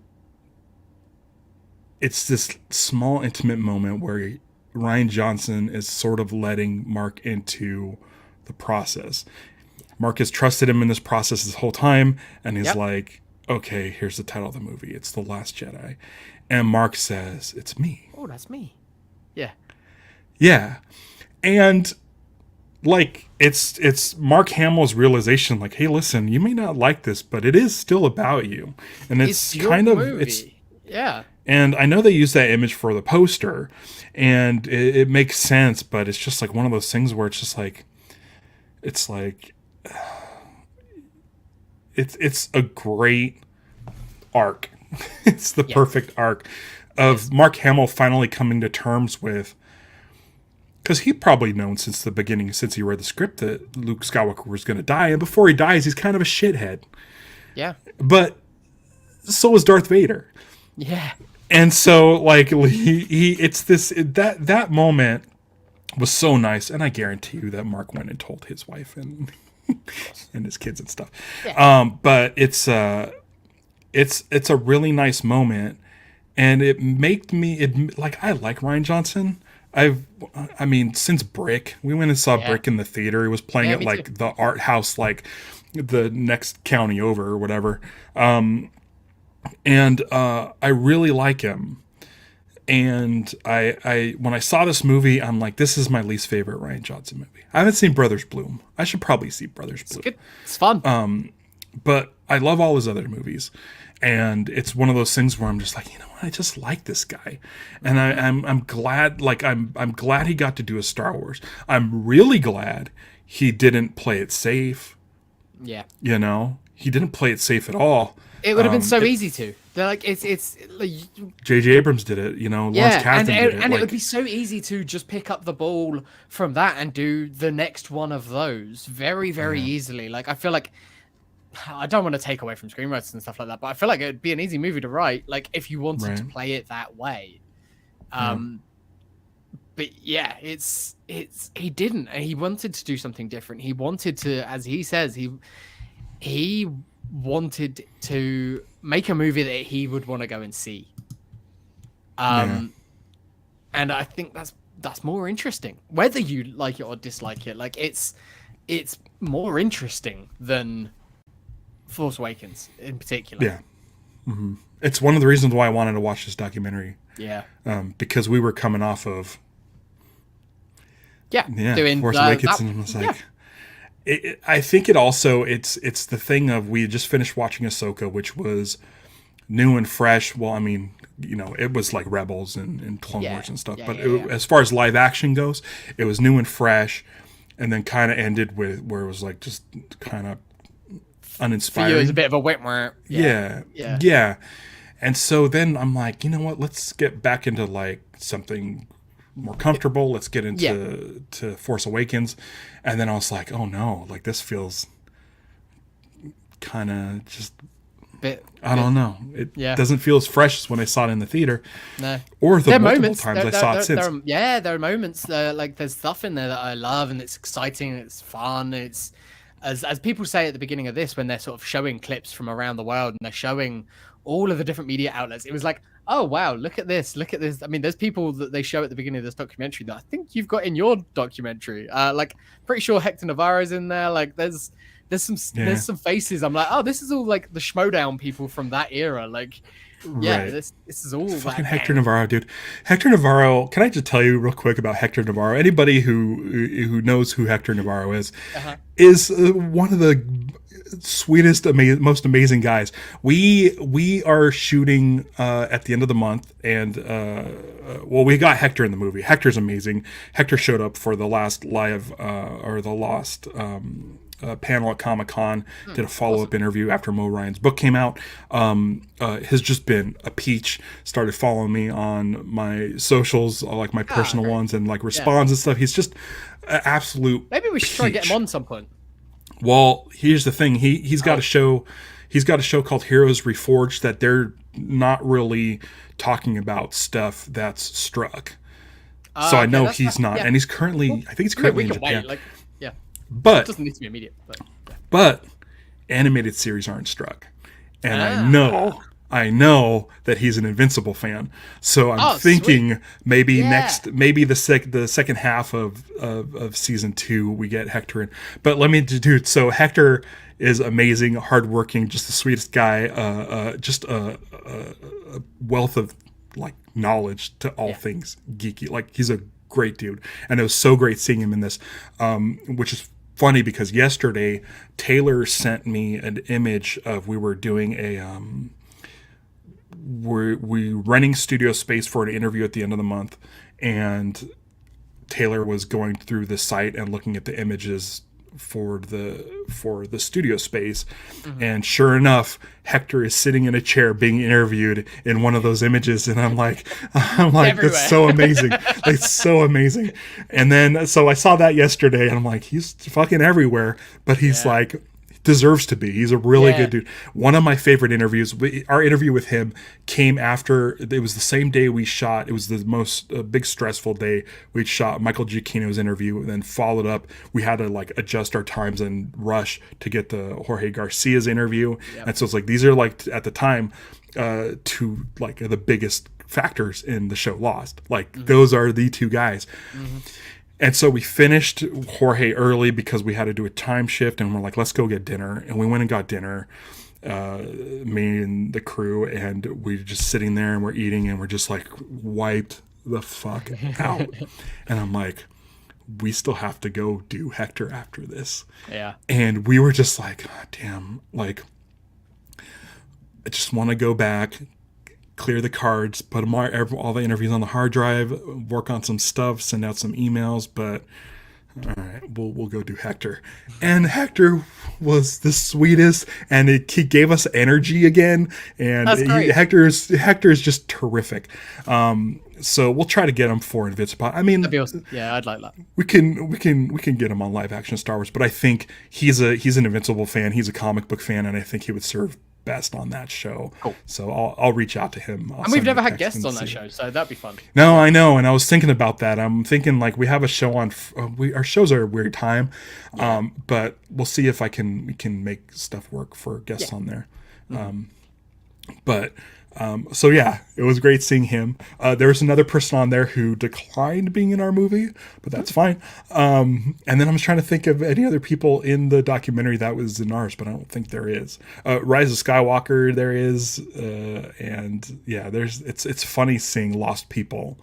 it's this small intimate moment where Ryan Johnson is sort of letting Mark into the process. Mark has trusted him in this process this whole time, and he's like, "Okay, here's the title of the movie. It's The Last Jedi." And Mark says, "It's me." Oh, that's me. Yeah. Yeah. And like it's Mark Hamill's realization, like, "Hey, listen, you may not like this, but it is still about you." And it's kind of movie. And I know they use that image for the poster, and it makes sense, but it's just like one of those things where it's just like, it's a great arc. It's the perfect arc of Mark Hamill finally coming to terms with, because he'd probably known since the beginning, since he read the script, that Luke Skywalker was going to die, and before he dies, he's kind of a shithead. Yeah. But so is Darth Vader. Yeah. And so, like, that moment was so nice, and I guarantee you that Mark went and told his wife and and his kids and stuff. Yeah. But it's a really nice moment, and it made me I like Ryan Johnson. I mean, since Brick, we went and saw Brick in the theater. He was playing at like the art house, like the next county over or whatever. And I really like him. And I when I saw this movie, I'm like, this is my least favorite Ryan Johnson movie. I haven't seen Brothers Bloom. I should probably see Brothers Bloom. It's good. It's fun. But I love all his other movies. And it's one of those things where I'm just like, you know what? I just like this guy, and I'm glad. Like I'm glad he got to do a Star Wars. I'm really glad he didn't play it safe. Yeah, you know, he didn't play it safe at all. It would have been so easy to. They're like it's like, J.J. Abrams did it. You know, Lawrence Kasdan did it. And it would be so easy to just pick up the ball from that and do the next one of those very easily. Like I feel like. I don't want to take away from screenwriters and stuff like that, but I feel like it'd be an easy movie to write, like if you wanted to play it that way. But yeah, it's he didn't, and he wanted to do something different. He wanted to, as he says, he wanted to make a movie that he would want to go and see. Yeah. And I think that's more interesting, whether you like it or dislike it. Like it's more interesting than Force Awakens in particular. Yeah. It's one of the reasons why I wanted to watch this documentary. Yeah. Because we were coming off of doing Force Awakens, and I was like, I think it also it's the thing of we just finished watching Ahsoka, which was new and fresh. Well, I mean, you know, it was like Rebels and Clone Wars and stuff, but as far as live action goes, it was new and fresh, and then kind of ended with where it was like just kind of uninspiring. For you, it was a bit of a whitmer. Yeah. And so then I'm like, you know what? Let's get back into like something more comfortable. Let's get into to Force Awakens. And then I was like, oh no, like this feels kind of just I don't know. It doesn't feel as fresh as when I saw it in the theater. No. Or the multiple times I saw it since. There are moments like there's stuff in there that I love, and it's exciting, it's fun, it's as people say at the beginning of this when they're sort of showing clips from around the world and they're showing all of the different media outlets. It was like, oh wow, look at this. I mean, there's people that they show at the beginning of this documentary that I think you've got in your documentary. Like pretty sure Hector Navarro's in there. Like there's some faces. I'm like, oh, this is all like the Schmodown people from that era. Like, this is all fucking Hector Navarro, dude. Hector Navarro. Can I just tell you real quick about Hector Navarro? Anybody who knows who Hector Navarro is one of the sweetest, most amazing guys. We are shooting at the end of the month, and we got Hector in the movie. Hector's amazing. Hector showed up for the last live panel at Comic-Con, did a follow-up interview after Mo Ryan's book came out. Has just been a peach. Started following me on my socials, like my personal ones, and like responds and stuff. He's just an absolute Maybe we should try to get him on some point. Well, here's the thing. He's got a show. He's got a show called Heroes Reforged that they're not really talking about stuff that's struck. So I know he's not, and he's currently. I think he's currently in Japan. But it doesn't need to be immediate. But animated series aren't struck, and I know that he's an Invincible fan. So I'm thinking maybe the second half of season 2 we get Hector in. But let me do it. So Hector is amazing, hardworking, just the sweetest guy. Just a wealth of like knowledge to all things geeky. Like he's a great dude, and it was so great seeing him in this, which is funny because yesterday Taylor sent me an image of we were doing we renting studio space for an interview at the end of the month, and Taylor was going through the site and looking at the images for the studio space, and sure enough, Hector is sitting in a chair being interviewed in one of those images, and I'm like that's so amazing. It's so amazing. And then so I saw that yesterday, and I'm like, he's fucking everywhere, but he's like deserves to be. He's a really good dude. One of my favorite interviews, our interview with him came after, it was the same day we shot, it was the most big stressful day. We shot Michael Giacchino's interview and then followed up. We had to like adjust our times and rush to get the Jorge Garcia's interview. And so it's like, these are like at the time two like the biggest factors in the show Lost. Like those are the two guys. And so we finished Jorge early because we had to do a time shift, and we're like, let's go get dinner. And we went and got dinner, me and the crew, and we're just sitting there and we're eating, and we're just like wiped the fuck out. And I'm like, we still have to go do Hector after this. Yeah. And we were just like, God damn, like, I just want to go back, clear the cards, put them all the interviews on the hard drive, work on some stuff, send out some emails, but all right, we'll go do Hector. And Hector was the sweetest, and he gave us energy again, and Hector is just terrific. So we'll try to get him for Invincible. I mean, that'd be awesome. Yeah, I'd like that. We can get him on live action Star Wars, but I think he's an Invincible fan. He's a comic book fan, and I think he would serve best on that show. Cool. So I'll reach out to him. And we've never had guests on that show, so that'd be fun. No, I know, and I was thinking about that. I'm thinking like we have a show on. Our shows are a weird time, but we'll see if we can make stuff work for guests on there. So yeah, it was great seeing him. There was another person on there who declined being in our movie, but that's fine. And then I was trying to think of any other people in the documentary that was in ours, but I don't think there is. Rise of Skywalker, there is, and yeah, it's funny seeing lost people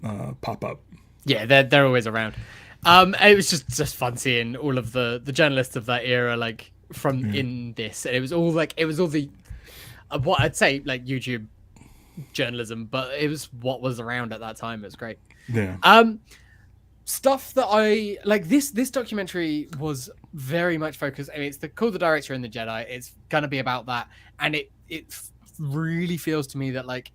pop up. Yeah, they're always around. It was just fun seeing all of the journalists of that era, like from in this, and it was all the what I'd say like YouTube journalism, but it was what was around at that time. It was great. Yeah. Stuff that I like. This documentary was very much focused. I mean, it's called The Director and the Jedi. It's gonna be about that, and it really feels to me that like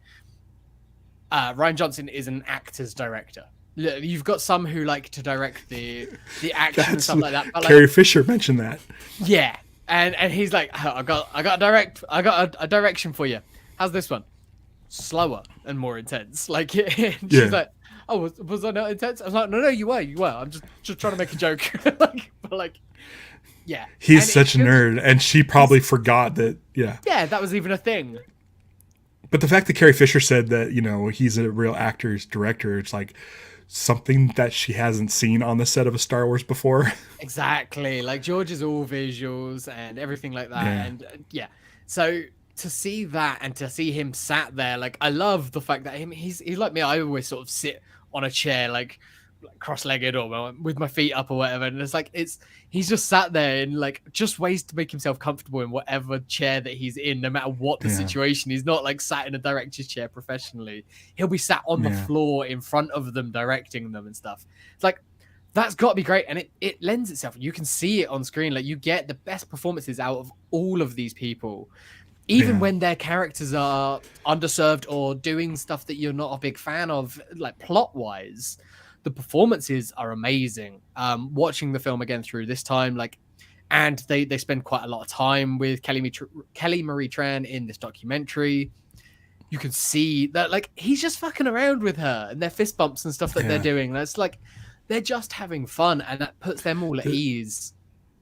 Rian Johnson is an actor's director. You've got some who like to direct the action and stuff like that. But, Carrie Fisher mentioned that. Yeah. And he's like, I got a direction for you. How's this one? Slower and more intense. Like, she's like, oh, was I not intense? I was like, no, you were. I'm just trying to make a joke. Yeah. He's such a nerd, and she probably forgot that. Yeah. Yeah, that was even a thing. But the fact that Carrie Fisher said that he's a real actor's director, it's like something that she hasn't seen on the set of a Star Wars before. Exactly. Like George is all visuals and everything like that. Yeah. And so to see that and to see him sat there, like I love the fact that he's like me. I always sort of sit on a chair, like cross-legged or with my feet up or whatever. And it's like, he's just sat there and like just ways to make himself comfortable in whatever chair that he's in, no matter what the situation. He's not like sat in a director's chair professionally. He'll be sat on the floor in front of them, directing them and stuff. It's like, that's got to be great. And it lends itself. You can see it on screen. Like you get the best performances out of all of these people, even when their characters are underserved or doing stuff that you're not a big fan of, like plot wise. The performances are amazing. Watching the film again through this time, like, and they spend quite a lot of time with Kelly Marie Tran in this documentary. You can see that, like, he's just fucking around with her and their fist bumps and stuff that they're doing. That's like, they're just having fun, and that puts them all at ease.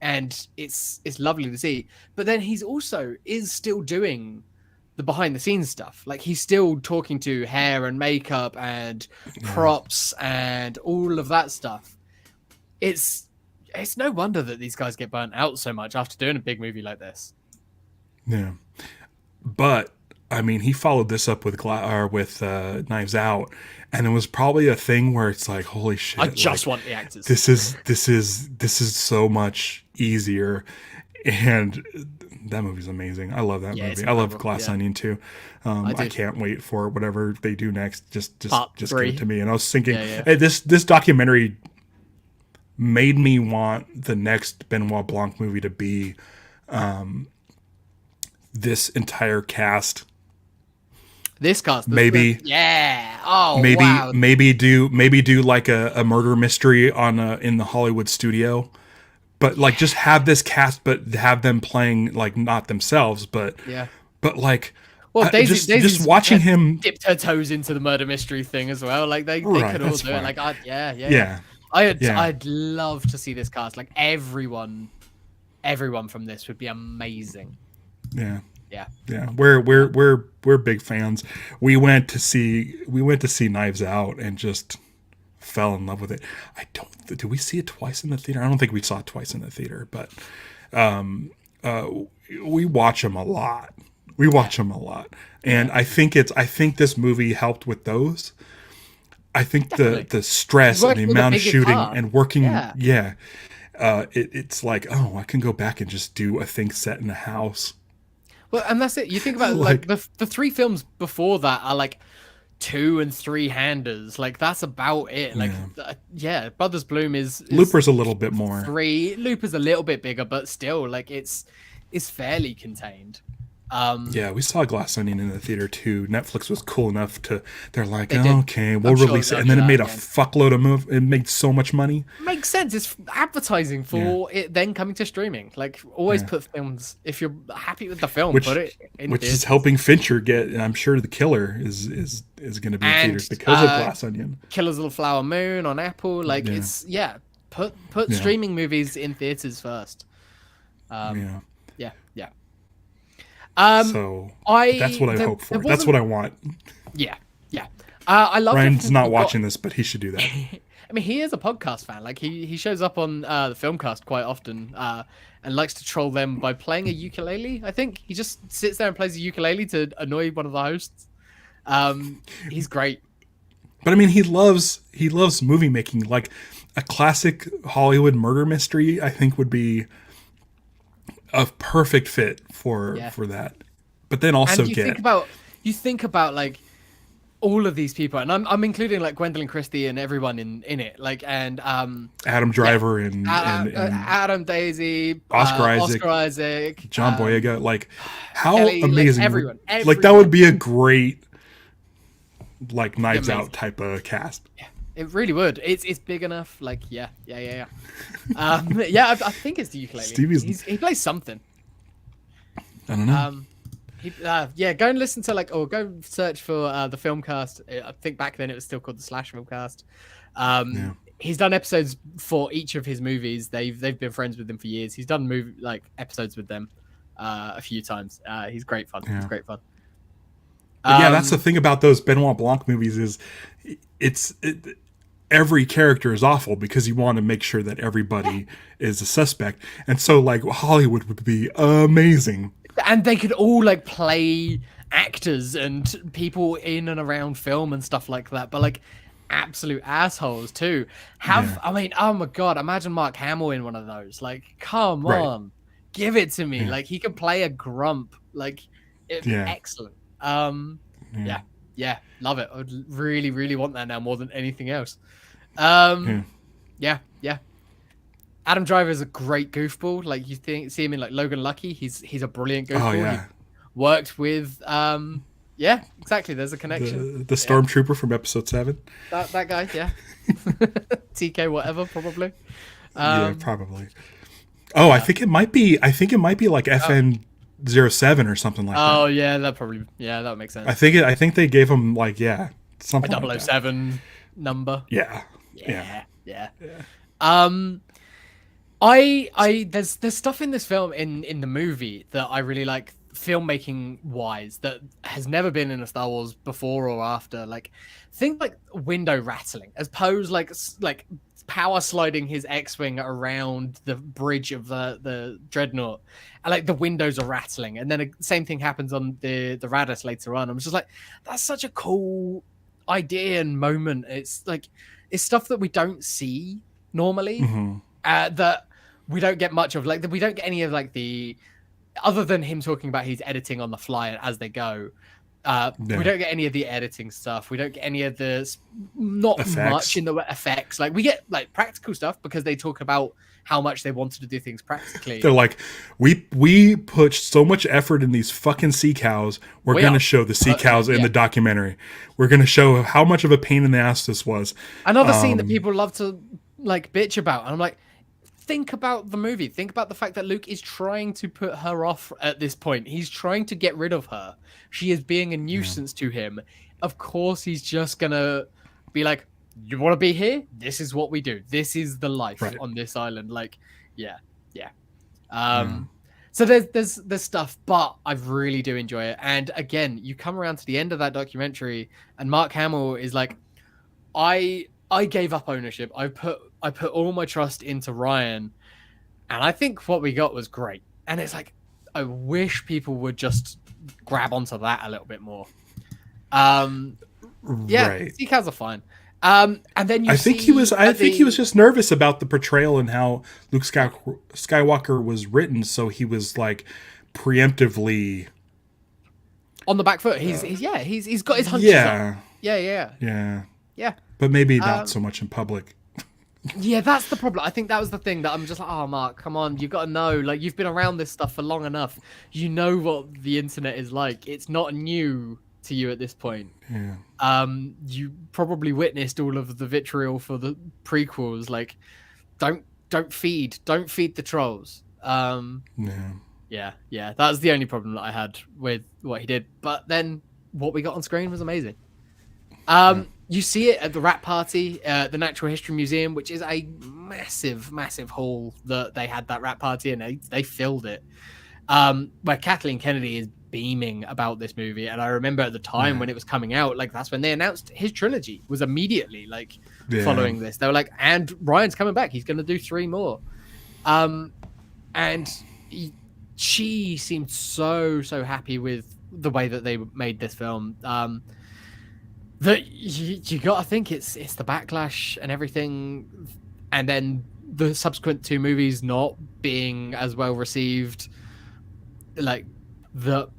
And it's lovely to see. But then he's also is still doing the behind the scenes stuff. Like he's still talking to hair and makeup and props and all of that stuff. It's no wonder that these guys get burnt out so much after doing a big movie like this. Yeah. But I mean, he followed this up with Knives Out, and it was probably a thing where it's like, holy shit! I just want the actors. This is so much easier, and that movie's amazing. I love that movie. I love Glass Onion too. I can't wait for whatever they do next. Just give it to me. And I was thinking, hey, this documentary made me want the next Benoit Blanc movie to be this entire cast. This cast, maybe wow. maybe do like a murder mystery in the Hollywood studio. But like, just have this cast, but have them playing like not themselves, but like, well, Daisy's just watching him dipped her toes into the murder mystery thing as well. Like they could all do it. Like I'd love to see this cast. Like everyone from this would be amazing. Yeah. We're big fans. We went to see Knives Out and just fell in love with it. Did we see it twice in the theater? I don't think we saw it twice in the theater, but we watch them a lot. And I think this movie helped with those. I think the stress and the amount of shooting and working, it's like, oh, I can go back and just do a thing set in a house. Well, and that's it. You think about like the three films before that are like 2- and 3-handers. Like that's about it. Like Brothers Bloom is Looper's a little bit more. 3. Looper's a little bit bigger, but still like it's fairly contained. Yeah, we saw Glass Onion in the theater too. Netflix was cool enough to, they're like, They did. okay, we'll I'm sure release it. they'll And then do it that made a again. fuckload of it made so much money. Makes sense. It's advertising for it then coming to streaming. Like, always put films, if you're happy with the film, Which, put it in which is theaters. helping Fincher get, and I'm sure The Killer is going to be in And, theaters because of Glass Onion. Killer's Little Flower Moon on Apple. Like, Yeah. it's, put Yeah. streaming movies in theaters first. Yeah. Yeah. So that's what I hope for. That's what I want. Yeah. I love Ryan's not watching this, but he should do that. I mean, he is a podcast fan. Like, he shows up on the Filmcast quite often and likes to troll them by playing a ukulele. I think he just sits there and plays a ukulele to annoy one of the hosts. He's great. But I mean, he loves movie making. Like a classic Hollywood murder mystery, I think would be a perfect fit for that. But then also And you think about like all of these people, and I'm including like Gwendolyn Christie and everyone in it, like, and Adam Driver and Adam Daisy, Oscar Isaac, John Boyega. Like, how Kelly, amazing! like, everyone. Like, that would be a great, like, Knives Out type of cast. Yeah, it really would. It's big enough. Like, yeah. I think it's the ukulele. He plays something. I don't know. Go and listen to or go search for the Filmcast. I think back then it was still called the Slash Filmcast. He's done episodes for each of his movies. They've been friends with him for years. He's done episodes with them a few times. He's great fun. Yeah. He's great fun. But that's the thing about those Benoit Blanc movies is every character is awful because you want to make sure that everybody is a suspect. And so, like, Hollywood would be amazing. And they could all like play actors and people in and around film and stuff like that, but like absolute assholes too. I mean, oh my god, imagine Mark Hamill in one of those. Like, come on, give it to me. Like, he could play a grump. Like, excellent. Love it. I would really, really want that now more than anything else. Adam Driver is a great goofball. Like, you see him in like Logan Lucky. He's a brilliant goofball. Oh, yeah. He worked with exactly. There's a connection. The stormtrooper from episode 7. That guy, yeah. TK whatever, probably. Probably. Oh, I think it might be like FN 07 or something like that. Oh yeah, that would make sense. I think they gave him something a like 007 number. Yeah. There's stuff in this film in the movie that I really like, filmmaking wise, that has never been in a Star Wars before or after. Like, think like window rattling as opposed like power sliding his X-wing around the bridge of the dreadnought, and like the windows are rattling, and then the same thing happens on the Radis later on. I'm just like, that's such a cool idea and moment. It's like, it's stuff that we don't see normally. That we don't get much of. Like, we don't get any of like the, other than him talking about he's editing on the fly as they go. We don't get any of the editing stuff. We don't get any of the effects. Much in the effects. Like, we get like practical stuff because they talk about how much they wanted to do things practically. They're like, we put so much effort in these fucking sea cows. We're going to show the sea cows in the documentary. We're going to show how much of a pain in the ass this was. Another scene that people love to like bitch about, and I'm like, think about the movie. Think about the fact that Luke is trying to put her off at this point. He's trying to get rid of her. She is being a nuisance to him. Of course, he's just gonna be like, "You want to be here? This is what we do. This is the life on this island." Like, So there's stuff, but I really do enjoy it. And again, you come around to the end of that documentary, and Mark Hamill is like, I gave up ownership. I put all my trust into Ryan, and I think what we got was great. And it's like, I wish people would just grab onto that a little bit more. Sea cows are fine. And then I think he was just nervous about the portrayal and how Luke Skywalker was written, so he was like preemptively on the back foot. He's got his hunches up. Yeah. But maybe not so much in public. Yeah, that's the problem. I think that was the thing that I'm just like, oh, Mark, come on, you've got to know. Like, you've been around this stuff for long enough. You know what the internet is like. It's not new to you at this point. Yeah. You probably witnessed all of the vitriol for the prequels. Like, don't feed the trolls. Yeah. Yeah. That's the only problem that I had with what he did. But then what we got on screen was amazing. You see it at the Rat Party, the Natural History Museum, which is a massive, massive hall that they had that Rat Party, and they filled it. Where Kathleen Kennedy is beaming about this movie, and I remember at the time when it was coming out, like that's when they announced his trilogy was immediately like following this. They were like, and Ryan's coming back; he's going to do 3 more. She seemed so happy with the way that they made this film. That you got to think it's the backlash and everything, and then the subsequent 2 movies not being as well received, like that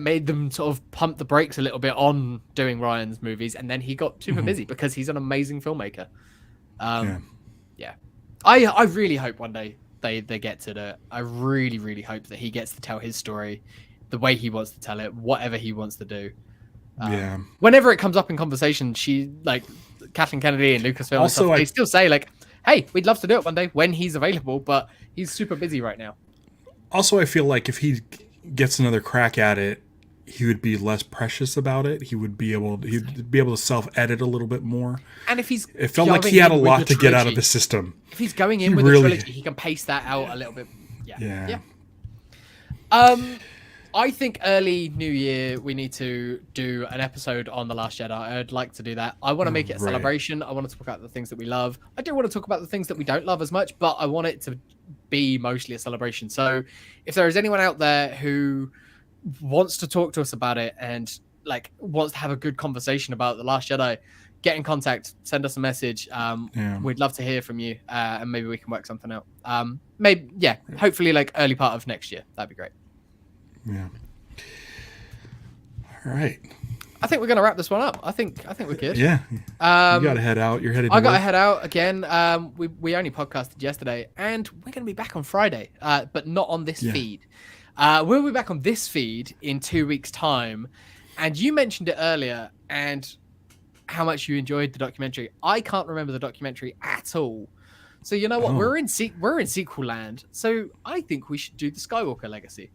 made them sort of pump the brakes a little bit on doing Ryan's movies, and then he got super busy because he's an amazing filmmaker. Yeah. I really hope one day they get to it. I really hope that he gets to tell his story the way he wants to tell it, whatever he wants to do. Whenever it comes up in conversation, she like Kathleen Kennedy and Lucasfilm and stuff, they still say like, "Hey, we'd love to do it one day when he's available, but he's super busy right now." Also, I feel like if he gets another crack at it, he would be less precious about it. He'd be able to self-edit a little bit more. And if it felt like he had a lot to get out of the system. If he's going in with a trilogy, he can pace that out a little bit. Yeah. I think early New Year we need to do an episode on The Last Jedi. I'd like to do that. I want to make it a celebration. I want to talk about the things that we love. I do want to talk about the things that we don't love as much, but I want it to be mostly a celebration. So if there is anyone out there who wants to talk to us about it and like wants to have a good conversation about The Last Jedi, get in contact, send us a message. We'd love to hear from you, and maybe we can work something out. Hopefully like early part of next year. That'd be great. Yeah. All right. I think we're going to wrap this one up. I think we're good. Yeah. You got to head out. You're headed. I got to head out again. We only podcasted yesterday, and we're going to be back on Friday, but not on this feed. We'll be back on this feed in 2 weeks' time. And you mentioned it earlier, and how much you enjoyed the documentary. I can't remember the documentary at all. So you know what? We're in sequel land. So I think we should do the Skywalker Legacy.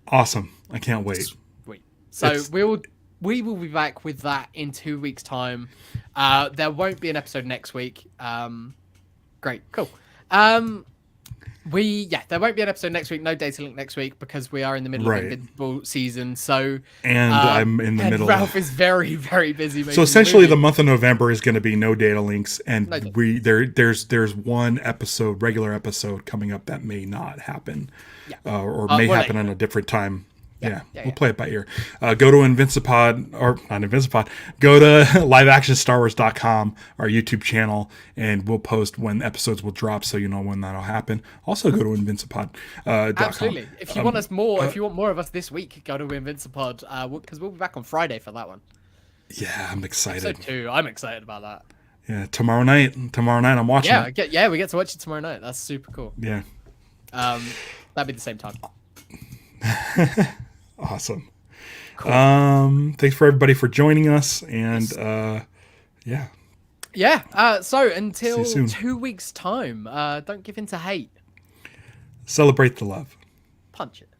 Awesome. I can't wait. Sweet. So we will be back with that in 2 weeks' time. There won't be an episode next week. Great. Cool. There won't be an episode next week. No data link next week because we are in the middle of Invincible season. So I'm in the middle. Ralph is very, very busy. So essentially, the month of November is going to be no data links, and there's one episode, regular episode coming up that may not happen, or may happen on a different time. We'll play it by ear. Go to Invincipod, or not Invincipod, go to liveactionstarwars.com, our YouTube channel, and we'll post when episodes will drop so you know when that'll happen. Also go to Invincipod.com. Absolutely. If you want us more, if you want more of us this week, go to Invincipod, because we'll be back on Friday for that one. Yeah, I'm excited. Episode 2, I'm excited about that. Yeah, tomorrow night I'm watching it. We get to watch it tomorrow night. That's super cool. Yeah. That'd be the same time. Awesome. Cool. Thanks for everybody for joining us, and so until 2 weeks' time, don't give in to hate. Celebrate the love. Punch it.